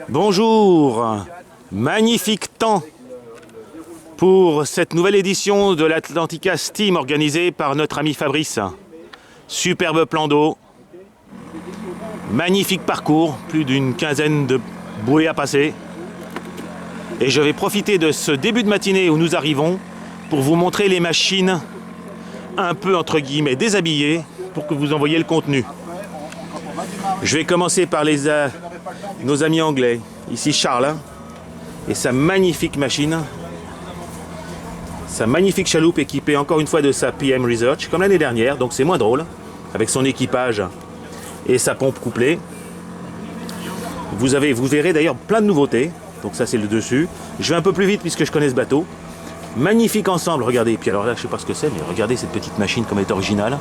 Bonjour, magnifique temps pour cette nouvelle édition de l'Atlantica Steam organisée par notre ami Fabrice. Superbe plan d'eau, magnifique parcours, plus d'une quinzaine de bouées à passer. Et je vais profiter de ce début de matinée où nous arrivons pour vous montrer les machines un peu entre guillemets déshabillées pour que vous en voyez le contenu. Je vais commencer par nos amis anglais. Ici Charles et sa magnifique machine, sa magnifique chaloupe équipée encore une fois de sa PM Research comme l'année dernière, donc c'est moins drôle, avec son équipage et sa pompe couplée. Vous verrez d'ailleurs plein de nouveautés, donc ça c'est le dessus. Je vais un peu plus vite puisque je connais ce bateau. Magnifique ensemble, regardez, et puis alors là je sais pas ce que c'est, mais regardez cette petite machine comme elle est originale.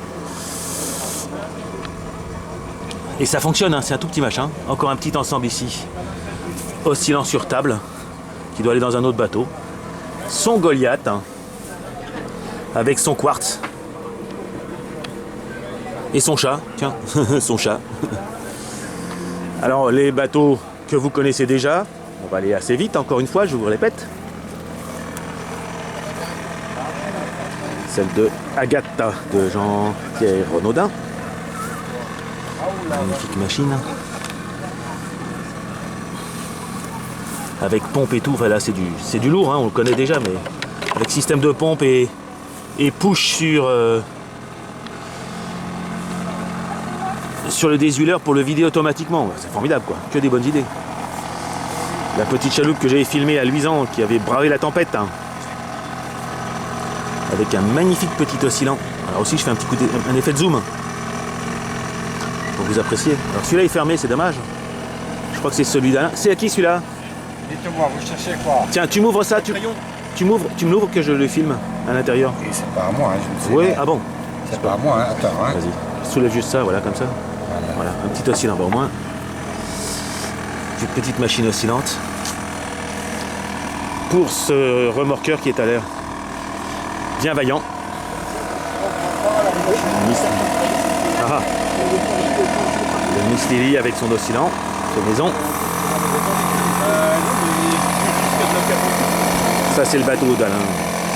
Et ça fonctionne, hein, c'est un tout petit machin. Encore un petit ensemble ici, oscillant sur table, qui doit aller dans un autre bateau. Son Goliath, hein, avec son quartz. Et son chat, tiens, son chat. Alors les bateaux que vous connaissez déjà, on va aller assez vite, encore une fois, je vous le répète. Celle de Agatha, de Jean-Pierre Renaudin. Magnifique machine. Avec pompe et tout, enfin là c'est du lourd, hein, on le connaît déjà, mais avec système de pompe et push sur le désueleur pour le vider automatiquement. C'est formidable quoi, que des bonnes idées. La petite chaloupe que j'avais filmée à Luisan qui avait bravé la tempête, hein, avec un magnifique petit oscillant. Alors aussi je fais un effet de zoom. Vous appréciez. Alors celui-là est fermé, c'est dommage. Je crois que c'est celui-là. C'est à qui celui-là? Dites-moi, vous cherchez quoi? Tiens, tu m'ouvres ça, tu me l'ouvres que je le filme à l'intérieur. Et c'est pas à moi, hein, je Oui, ah bon? C'est pas à moi, hein. Attends, hein. Vas-y, soulève juste ça, voilà, comme ça. Voilà, un petit oscillant, bah, au moins. Une petite machine oscillante. Pour ce remorqueur qui est à l'air bien vaillant. Ah. Le Mistili avec son oscillant de maison. Ça c'est le bateau d'Alain,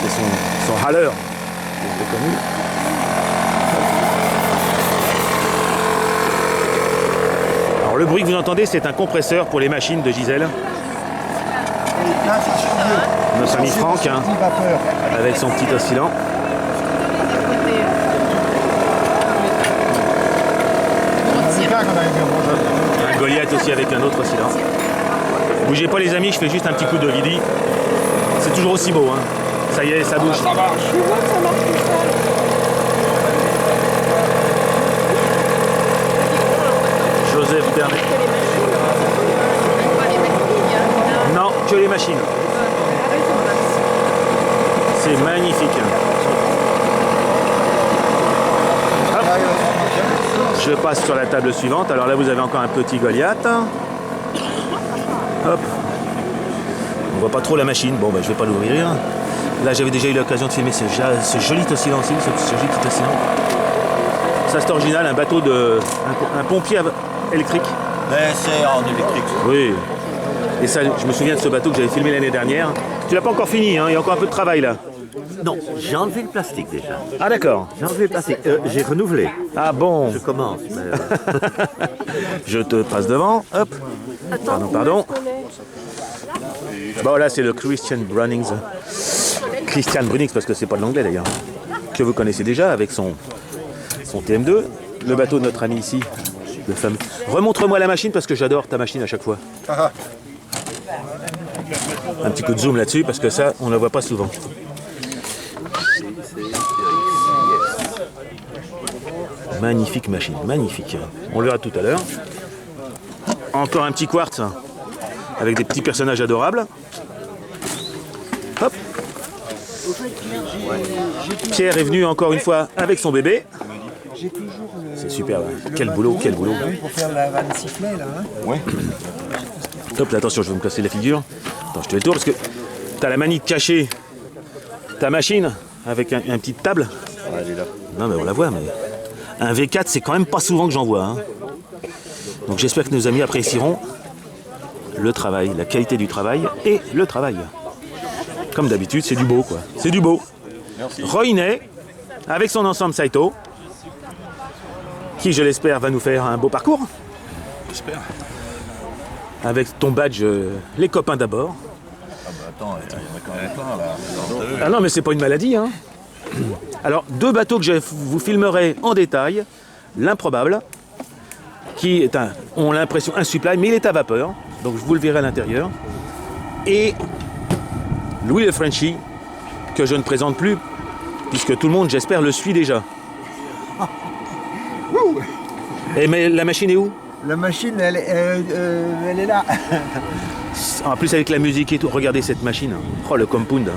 c'est son haleur, c'est connu. Alors le bruit que vous entendez c'est un compresseur pour les machines de Gisèle. Notre ami Franck, hein, avec son petit oscillant. Un Goliath aussi avec un autre oscillant. Bougez pas les amis, je fais juste un petit coup de vidi. C'est toujours aussi beau, hein. Ça y est, ça bouge. Ça marche. Je vois que ça marche tout ça. Joseph Bernet. Non, que les machines. C'est magnifique. Hop. Je passe sur la table suivante. Alors là, vous avez encore un petit Goliath. Hop. On voit pas trop la machine. Bon, ben, je vais pas l'ouvrir. Là, j'avais déjà eu l'occasion de filmer ce joli oscillant aussi, ce joli petit oscillant. Ça, c'est original, un bateau un pompier électrique. Mais c'est en électrique. Oui. Et ça, je me souviens de ce bateau que j'avais filmé l'année dernière. Tu l'as pas encore fini, hein, il y a encore un peu de travail là. Non, j'ai enlevé le plastique déjà. Ah d'accord. J'ai enlevé le plastique. J'ai renouvelé. Ah bon. Je commence. Mais Je te passe devant. Hop. Pardon. Bon là c'est le Christian Brunnings. Christian Brunnings parce que c'est pas de l'anglais d'ailleurs. Que vous connaissez déjà avec son TM2. Le bateau de notre ami ici. Le fameux. Remontre-moi la machine parce que j'adore ta machine à chaque fois. Un petit coup de zoom là-dessus parce que ça on ne la voit pas souvent. Magnifique machine, magnifique. On le verra tout à l'heure. Encore un petit quartz avec des petits personnages adorables. Hop. Pierre est venu encore une fois avec son bébé. C'est super, ouais. Quel boulot, quel boulot. Pour faire la vanne sifflet là. Hein. Ouais. Hop, là, attention, je vais me casser la figure. Attends, je te fais le tour parce que t'as la manie de cacher ta machine avec une petite table. Ouais, elle est là. Non, mais on la voit, mais un V4, c'est quand même pas souvent que j'en vois. Hein. Donc j'espère que nos amis apprécieront le travail, la qualité du travail et le travail. Comme d'habitude, c'est du beau, quoi. C'est du beau. Roinet, avec son ensemble Saito, qui, je l'espère, va nous faire un beau parcours. J'espère. Avec ton badge, les copains d'abord. Ah bah attends, il y en a quand même plein là. Ah non, mais c'est pas une maladie, hein. Alors, 2 bateaux que je vous filmerai en détail. L'improbable, qui est on a l'impression un supply, mais il est à vapeur, donc je vous le verrai à l'intérieur. Et Louis le Frenchy, que je ne présente plus, puisque tout le monde, j'espère, le suit déjà. Et mais la machine est où? La machine, elle est là. En plus avec la musique et tout, regardez cette machine. Oh le compound.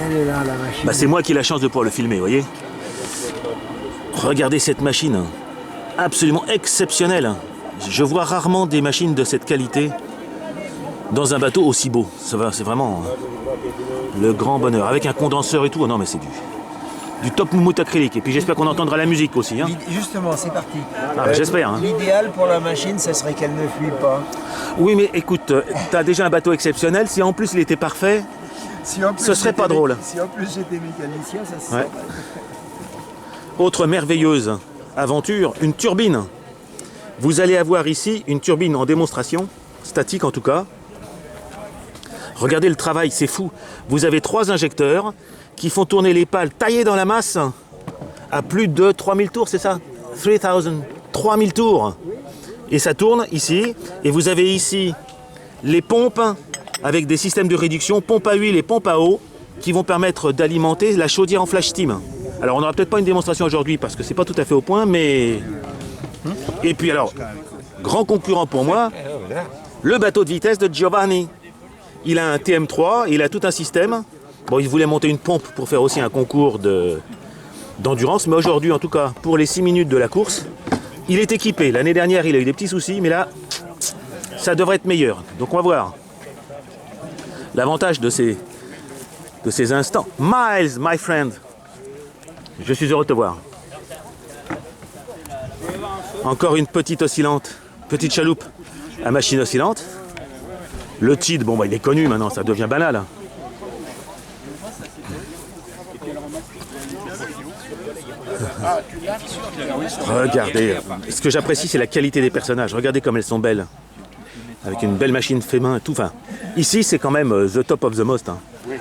Elle est là, la machine. Bah, c'est moi qui ai la chance de pouvoir le filmer, vous voyez. Regardez cette machine. Absolument exceptionnelle. Je vois rarement des machines de cette qualité dans un bateau aussi beau. C'est vraiment le grand bonheur. Avec un condenseur et tout. Oh non mais c'est du top moumoute acrylique. Et puis j'espère qu'on entendra la musique aussi. Hein. Justement, c'est parti. Ah, j'espère. Hein. L'idéal pour la machine, ce serait qu'elle ne fuit pas. Oui mais écoute, t'as déjà un bateau exceptionnel. Si en plus il était parfait, Si en plus ce serait pas j'étais drôle. Si en plus j'étais mécanicien, ça serait... Ouais. Autre merveilleuse aventure, une turbine. Vous allez avoir ici une turbine en démonstration, statique en tout cas. Regardez le travail, c'est fou. Vous avez 3 injecteurs qui font tourner les pales taillées dans la masse à plus de 3000 tours, c'est ça? 3000 tours. Et ça tourne ici. Et vous avez ici les pompes avec des systèmes de réduction, pompe à huile et pompe à eau, qui vont permettre d'alimenter la chaudière en flash steam. Alors on n'aura peut-être pas une démonstration aujourd'hui parce que c'est pas tout à fait au point, mais... Et puis alors, grand concurrent pour moi, le bateau de vitesse de Giovanni. Il a un TM3, il a tout un système. Bon, il voulait monter une pompe pour faire aussi un concours d'endurance, mais aujourd'hui, en tout cas, pour les 6 minutes de la course, il est équipé. L'année dernière, il a eu des petits soucis, mais là, ça devrait être meilleur. Donc on va voir. L'avantage de ces instants. Miles, my friend. Je suis heureux de te voir. Encore une petite oscillante, petite chaloupe à machine oscillante. Le TID, bon bah il est connu maintenant, ça devient banal. Regardez, ce que j'apprécie c'est la qualité des personnages, regardez comme elles sont belles. Avec une belle machine fait main, tout. Enfin, ici c'est quand même the top of the most. Hein.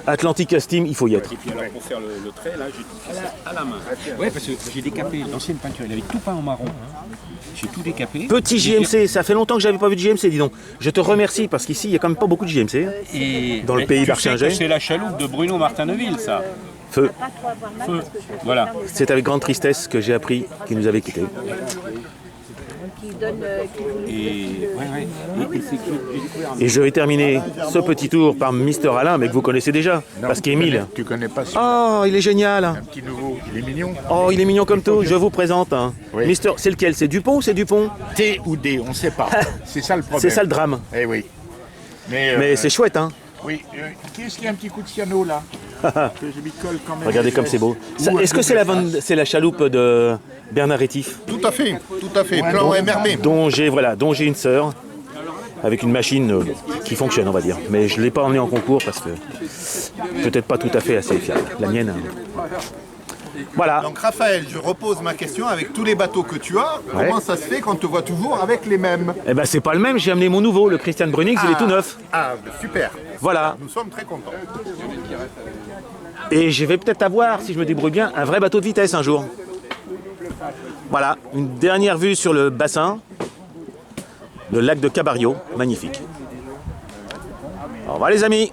Atlantic Steam, il faut y être. Et puis alors pour faire le trait, là, j'ai tout fait à la main. Ouais, parce que j'ai décapé l'ancienne peinture, il avait tout peint en marron. J'ai tout décapé. Petit JMC, ça fait longtemps que j'avais pas vu de JMC, dis donc. Je te remercie parce qu'ici il y a quand même pas beaucoup de JMC. Et dans le pays d'Archingey. C'est la chaloupe de Bruno Martineville, ça. Feu. Feu. Voilà. C'est avec grande tristesse que j'ai appris qu'il nous avait quittés. Et je vais terminer ce petit tour par Mister Alain, mais que vous connaissez déjà, parce qu'Émile... Tu connais pas ça. Oh, il est génial. Un petit nouveau, il est mignon. Oh, il est mignon comme tout, je vous présente. Hein. Oui. Mister, c'est lequel? C'est Dupont ou c'est Dupont? T ou D, on ne sait pas. C'est ça le problème. C'est ça le drame. Eh oui. Mais c'est chouette, hein. Oui. Qu'est-ce qu'il y a un petit coup de cyano là que je m'y colle quand même. Regardez comme c'est beau. Est-ce que c'est la chaloupe de Bernard Rétif? Tout à fait. Plan MRB. Dont j'ai une sœur avec une machine qui fonctionne, on va dire. Mais je ne l'ai pas emmenée en concours parce que peut-être pas tout à fait assez fiable. La mienne. Voilà. Donc Raphaël, je repose ma question avec tous les bateaux que tu as. Ouais. Comment ça se fait qu'on te voit toujours avec les mêmes? Eh ben c'est pas le même. J'ai amené mon nouveau, le Christian Brunings. Il est tout neuf. Ah, super. Voilà. Nous sommes très contents. Et je vais peut-être avoir, si je me débrouille bien, un vrai bateau de vitesse un jour. Voilà, une dernière vue sur le bassin, le lac de Cabario, magnifique. Au revoir les amis.